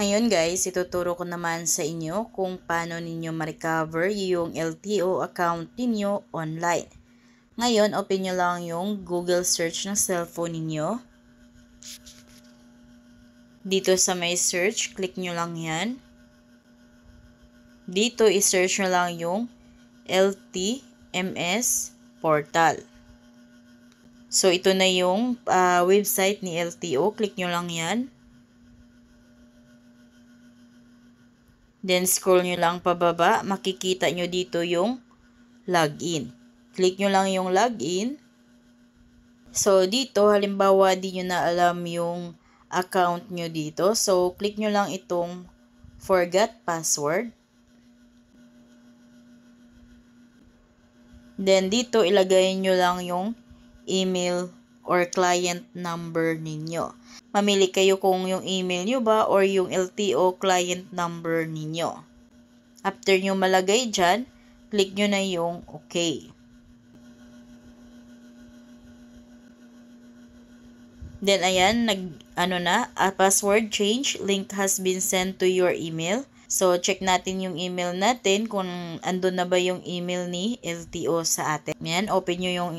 Ngayon guys, ituturo ko naman sa inyo kung paano ninyo ma-recover yung LTO account ninyo online. Ngayon, open nyo lang yung Google search ng cellphone ninyo. Dito sa may search, click nyo lang yan. Dito, i-search nyo lang yung LTMS portal. So, ito na yung website ni LTO. Click nyo lang yan. Then, scroll nyo lang pababa. Makikita nyo dito yung login. Click nyo lang yung login. So, dito, halimbawa, di nyo na alam yung account nyo dito. So, click nyo lang itong forgot password. Then, dito, ilagay nyo lang yung email or client number ninyo. Mamili kayo kung yung email nyo ba or yung LTO client number ninyo. After nyo malagay dyan, click nyo na yung OK. Then, ayan, password change, link has been sent to your email. So, check natin yung email natin kung andun na ba yung email ni LTO sa atin. Ayan, open nyo yung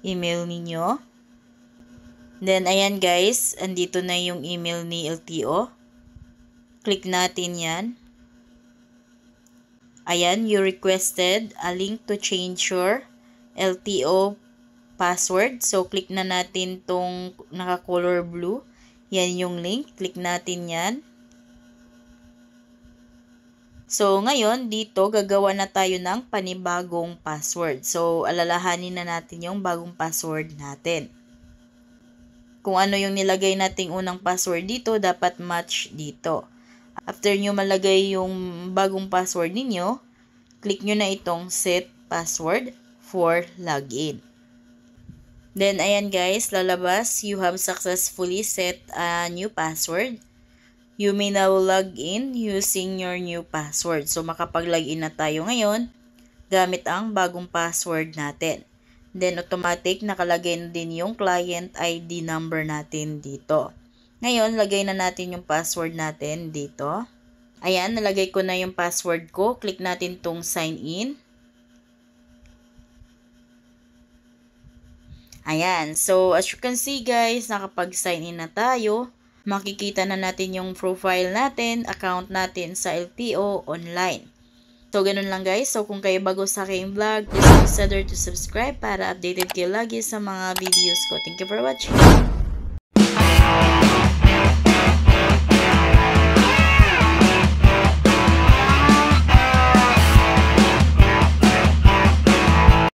email ninyo. Then, ayan guys, andito na yung email ni LTO. Click natin yan. Ayan, you requested a link to change your LTO password. So, click na natin tong naka-color blue. Yan yung link. Click natin yan. So, ngayon, dito, gagawa na tayo ng panibagong password. So, alalahanin na natin yung bagong password natin. Kung ano yung nilagay nating unang password dito, dapat match dito. After nyo malagay yung bagong password ninyo, click nyo na itong set password for login. Then, ayan guys, lalabas, you have successfully set a new password. You may now log in using your new password. So, makapag-login na tayo ngayon gamit ang bagong password natin. Then, automatic nakalagay na din yung client ID number natin dito. Ngayon, lagay na natin yung password natin dito. Ayan, nalagay ko na yung password ko. Click natin tong sign in. Ayan, so as you can see guys, nakapag-sign in na tayo. Makikita na natin yung profile natin, account natin sa LTO online. So, ganun lang guys. So, kung kayo bago sa aking vlog, please consider to subscribe para updated kayo lagi sa mga videos ko. Thank you for watching.